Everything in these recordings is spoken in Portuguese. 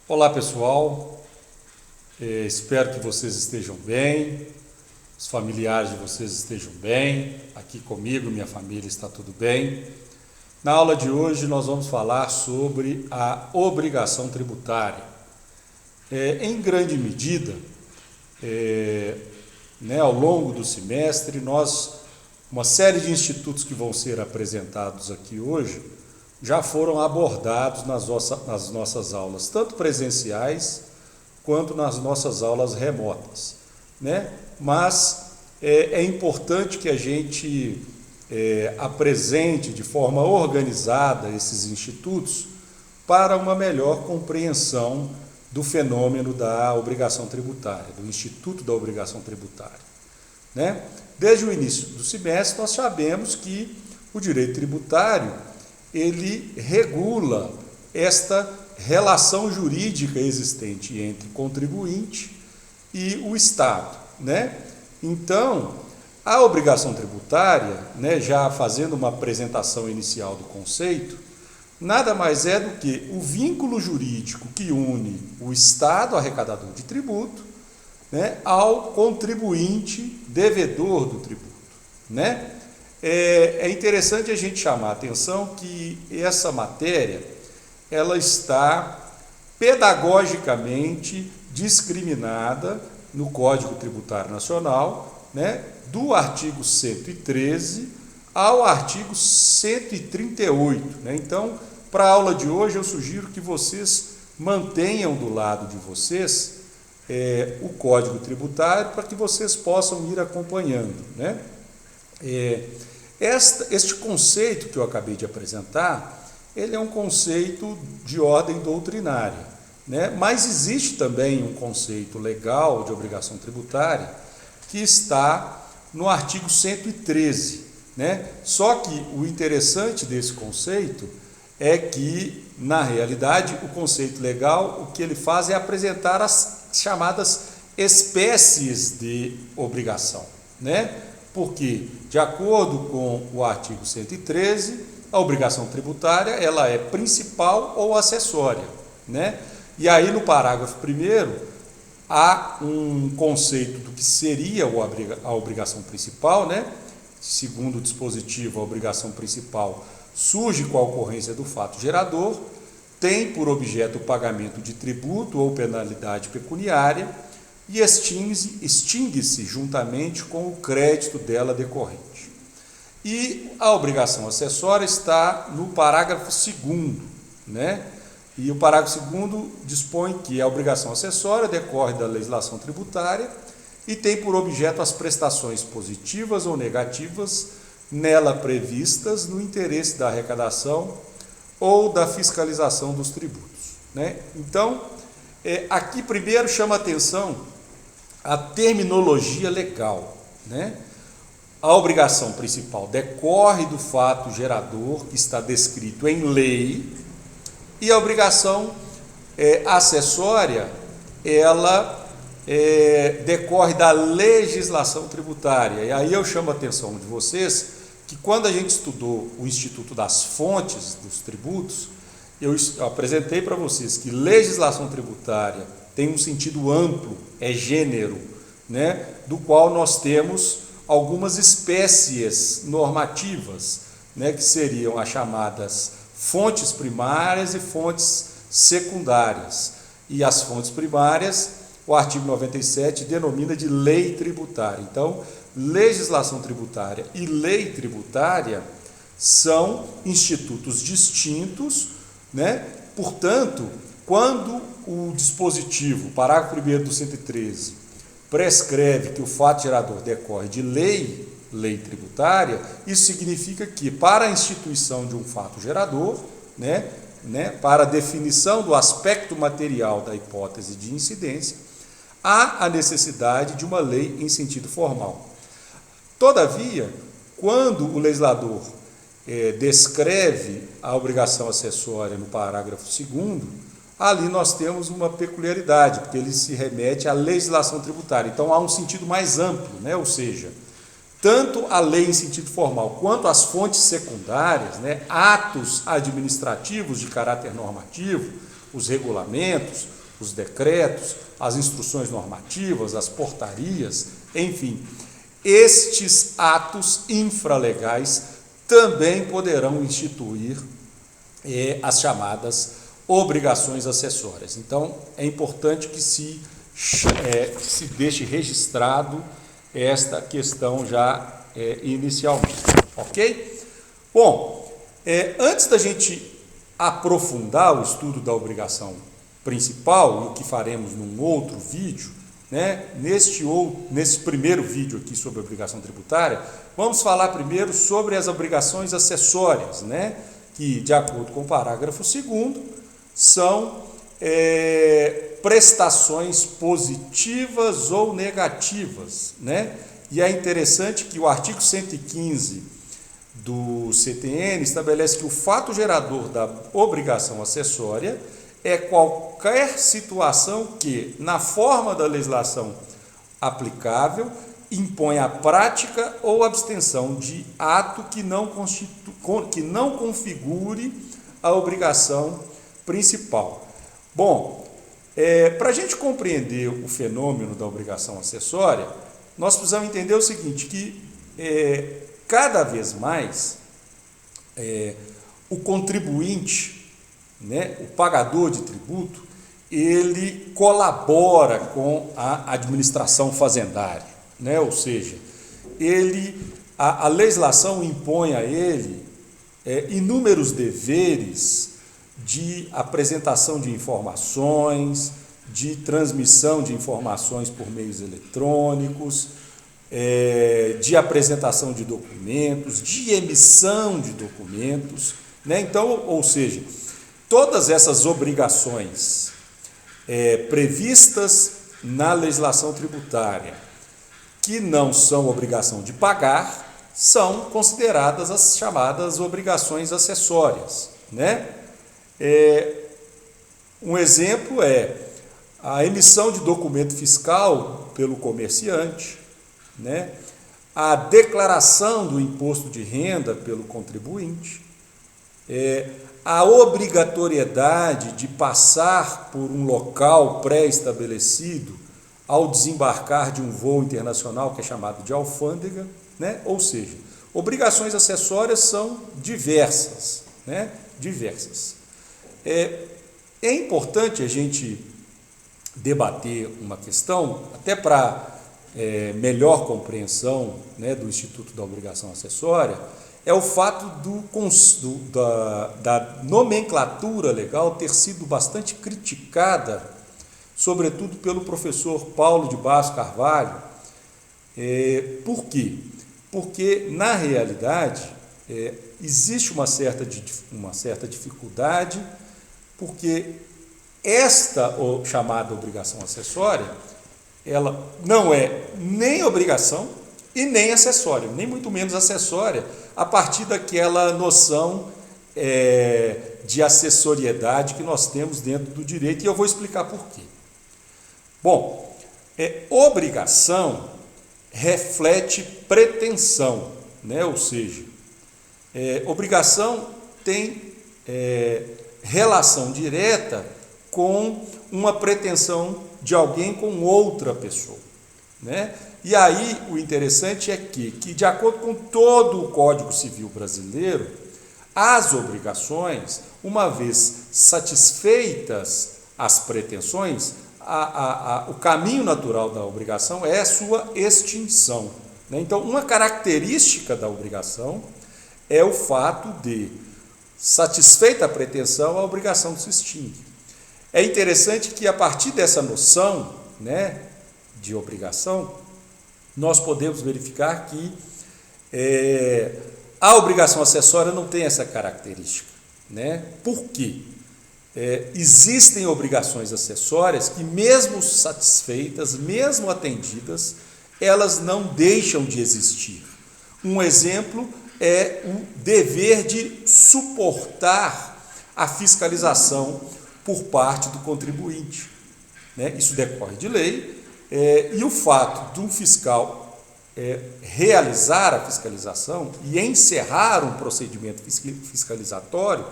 Olá pessoal, espero que vocês estejam bem, os familiares de vocês estejam bem, aqui comigo, minha família está tudo bem. Na aula de hoje nós vamos falar sobre a obrigação tributária. Em grande medida, ao longo do semestre, uma série de institutos que vão ser apresentados aqui hoje, já foram abordados nas nossas aulas, tanto presenciais quanto nas nossas aulas remotas, Mas é importante que a gente apresente de forma organizada esses institutos para uma melhor compreensão do fenômeno da obrigação tributária, do Instituto da Obrigação Tributária. Desde o início do semestre, nós sabemos que o direito tributário ele regula esta relação jurídica existente entre contribuinte e o Estado, Então, a obrigação tributária, já fazendo uma apresentação inicial do conceito, nada mais é do que o vínculo jurídico que une o Estado, arrecadador de tributo, ao contribuinte devedor do tributo, É interessante a gente chamar a atenção que essa matéria ela está pedagogicamente discriminada no Código Tributário Nacional, do artigo 113 ao artigo 138. Então, para a aula de hoje, eu sugiro que vocês mantenham do lado de vocês o Código Tributário para que vocês possam ir acompanhando. Este conceito que eu acabei de apresentar, ele é um conceito de ordem doutrinária, mas existe também um conceito legal de obrigação tributária que está no artigo 113, Só que o interessante desse conceito é que, na realidade, o conceito legal, o que ele faz é apresentar as chamadas espécies de obrigação, Porque, de acordo com o artigo 113, a obrigação tributária ela é principal ou acessória, E aí, no parágrafo 1º, há um conceito do que seria a obrigação principal, Segundo o dispositivo, a obrigação principal surge com a ocorrência do fato gerador, tem por objeto o pagamento de tributo ou penalidade pecuniária, e extingue-se juntamente com o crédito dela decorrente. E a obrigação acessória está no parágrafo 2º, E o parágrafo 2º dispõe que a obrigação acessória decorre da legislação tributária e tem por objeto as prestações positivas ou negativas nela previstas no interesse da arrecadação ou da fiscalização dos tributos, Então, aqui primeiro chama a atenção a terminologia legal, A obrigação principal decorre do fato gerador que está descrito em lei e a obrigação acessória, ela decorre da legislação tributária. E aí eu chamo a atenção de vocês que quando a gente estudou o Instituto das Fontes dos Tributos, eu apresentei para vocês que legislação tributária tem um sentido amplo, é gênero, do qual nós temos algumas espécies normativas, que seriam as chamadas fontes primárias e fontes secundárias. E as fontes primárias, o artigo 97 denomina de lei tributária. Então, legislação tributária e lei tributária são institutos distintos, Portanto, quando o dispositivo, parágrafo 1º do 113, prescreve que o fato gerador decorre de lei tributária, isso significa que para a instituição de um fato gerador, para a definição do aspecto material da hipótese de incidência, há a necessidade de uma lei em sentido formal. Todavia, quando o legislador descreve a obrigação acessória no parágrafo 2º, ali nós temos uma peculiaridade, porque ele se remete à legislação tributária. Então, há um sentido mais amplo, ou seja, tanto a lei em sentido formal quanto as fontes secundárias, né, atos administrativos de caráter normativo, os regulamentos, os decretos, as instruções normativas, as portarias, enfim, estes atos infralegais também poderão instituir as chamadas obrigações acessórias. Então, é importante que se deixe registrado esta questão já inicialmente, ok? Bom, antes da gente aprofundar o estudo da obrigação principal, e o que faremos num outro vídeo, né, nesse primeiro vídeo aqui sobre a obrigação tributária, vamos falar primeiro sobre as obrigações acessórias, né, que, de acordo com o parágrafo 2º, são prestações positivas ou negativas, né? E é interessante que o artigo 115 do CTN estabelece que o fato gerador da obrigação acessória é qualquer situação que, na forma da legislação aplicável, impõe a prática ou abstenção de ato que não configure a obrigação principal. Bom, para a gente compreender o fenômeno da obrigação acessória, nós precisamos entender o seguinte, que cada vez mais o contribuinte, né, o pagador de tributo, ele colabora com a administração fazendária, né? Ou seja, a legislação impõe a ele inúmeros deveres de apresentação de informações, de transmissão de informações por meios eletrônicos, de apresentação de documentos, de emissão de documentos, né? Então, ou seja, todas essas obrigações previstas na legislação tributária, que não são obrigação de pagar, são consideradas as chamadas obrigações acessórias, né? Um exemplo é a emissão de documento fiscal pelo comerciante, né? A declaração do imposto de renda pelo contribuinte, a obrigatoriedade de passar por um local pré-estabelecido ao desembarcar de um voo internacional, que é chamado de alfândega, né? Ou seja, obrigações acessórias são diversas, né? Diversas. É importante a gente debater uma questão, até para melhor compreensão, né, do Instituto da Obrigação Acessória, é o fato da nomenclatura legal ter sido bastante criticada, sobretudo pelo professor Paulo de Barros Carvalho. Por quê? Porque, na realidade, existe uma certa dificuldade, porque esta chamada obrigação acessória, ela não é nem obrigação e nem acessória, nem muito menos acessória, a partir daquela noção de acessoriedade que nós temos dentro do direito, e eu vou explicar por quê. Bom, obrigação reflete pretensão, né? Ou seja, obrigação tem relação direta com uma pretensão de alguém com outra pessoa, né? E aí o interessante é que, de acordo com todo o Código Civil brasileiro, as obrigações, uma vez satisfeitas as pretensões, o caminho natural da obrigação é a sua extinção, né? Então, uma característica da obrigação é o fato de, satisfeita a pretensão, a obrigação se extingue. É interessante que, a partir dessa noção, né, de obrigação, nós podemos verificar que a obrigação acessória não tem essa característica, né? Por quê? Existem obrigações acessórias que, mesmo satisfeitas, mesmo atendidas, elas não deixam de existir. Um exemplo é o dever de suportar a fiscalização por parte do contribuinte, né? Isso decorre de lei, e o fato de um fiscal realizar a fiscalização e encerrar um procedimento fiscalizatório,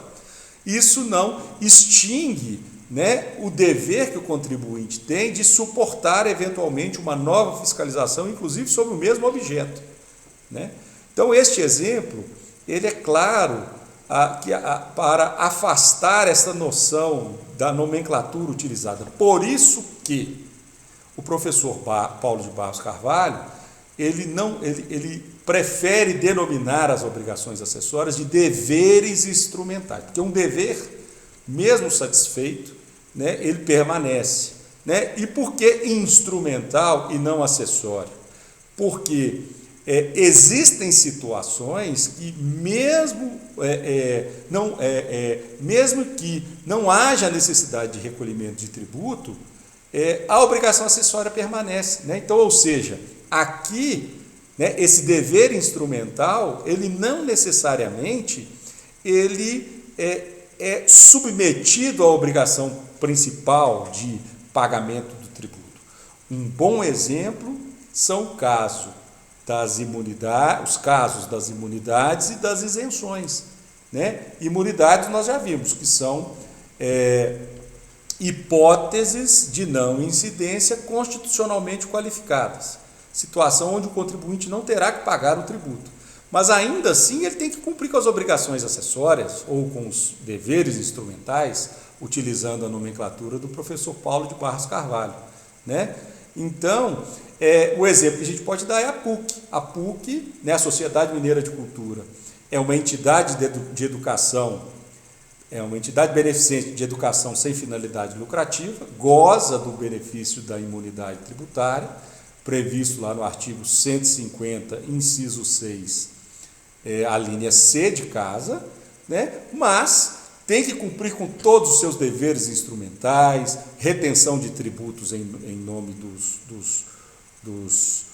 isso não extingue, né, o dever que o contribuinte tem de suportar eventualmente uma nova fiscalização, inclusive sobre o mesmo objeto, né? Então, este exemplo, ele é claro para afastar essa noção da nomenclatura utilizada. Por isso que o professor Paulo de Barros Carvalho, ele prefere denominar as obrigações acessórias de deveres instrumentais, porque um dever, mesmo satisfeito, né, ele permanece, né? E por que instrumental e não acessório? Porque existem situações que mesmo que não haja necessidade de recolhimento de tributo, a obrigação acessória permanece, né? Então, ou seja, aqui, né, esse dever instrumental, ele não necessariamente ele é submetido à obrigação principal de pagamento do tributo. Um bom exemplo são os casos das imunidades e das isenções, né? Imunidades nós já vimos que são hipóteses de não incidência constitucionalmente qualificadas, situação onde o contribuinte não terá que pagar o tributo, mas ainda assim ele tem que cumprir com as obrigações acessórias ou com os deveres instrumentais, utilizando a nomenclatura do professor Paulo de Barros Carvalho, né? Então, o exemplo que a gente pode dar é a PUC. A PUC, né, a Sociedade Mineira de Cultura, é uma entidade de educação, é uma entidade beneficente de educação sem finalidade lucrativa, goza do benefício da imunidade tributária, previsto lá no artigo 150, inciso 6, a linha C de casa, né, mas tem que cumprir com todos os seus deveres instrumentais, retenção de tributos em nome dos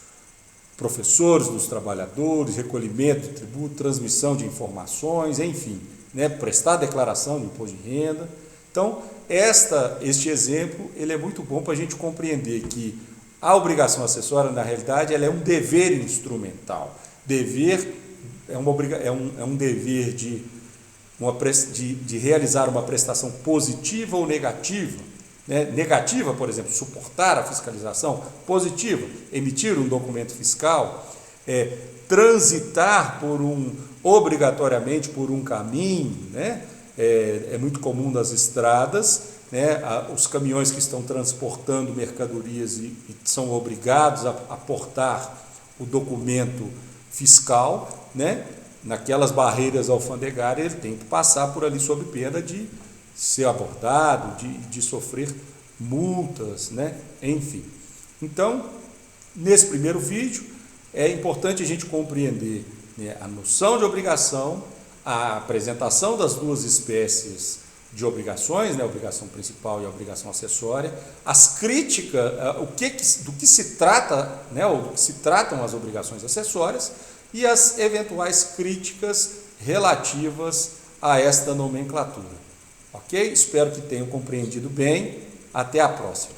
professores, dos trabalhadores, recolhimento de tributo, transmissão de informações, enfim, né, prestar declaração de imposto de renda. Então, este exemplo ele é muito bom para a gente compreender que a obrigação acessória, na realidade, ela é um dever instrumental. Dever é um dever de realizar uma prestação positiva ou negativa, né? Negativa, por exemplo, suportar a fiscalização; positiva, emitir um documento fiscal; transitar obrigatoriamente por um caminho, né? É muito comum nas estradas, né? Os caminhões que estão transportando mercadorias e são obrigados a portar o documento fiscal, né? Naquelas barreiras alfandegárias, ele tem que passar por ali sob pena de ser abordado, de sofrer multas, né? Enfim. Então, nesse primeiro vídeo, é importante a gente compreender, né, a noção de obrigação, a apresentação das duas espécies de obrigações, né, a obrigação principal e a obrigação acessória, as críticas, do que se trata, né, ou do que se tratam as obrigações acessórias, e as eventuais críticas relativas a esta nomenclatura. Ok? Espero que tenham compreendido bem. Até a próxima.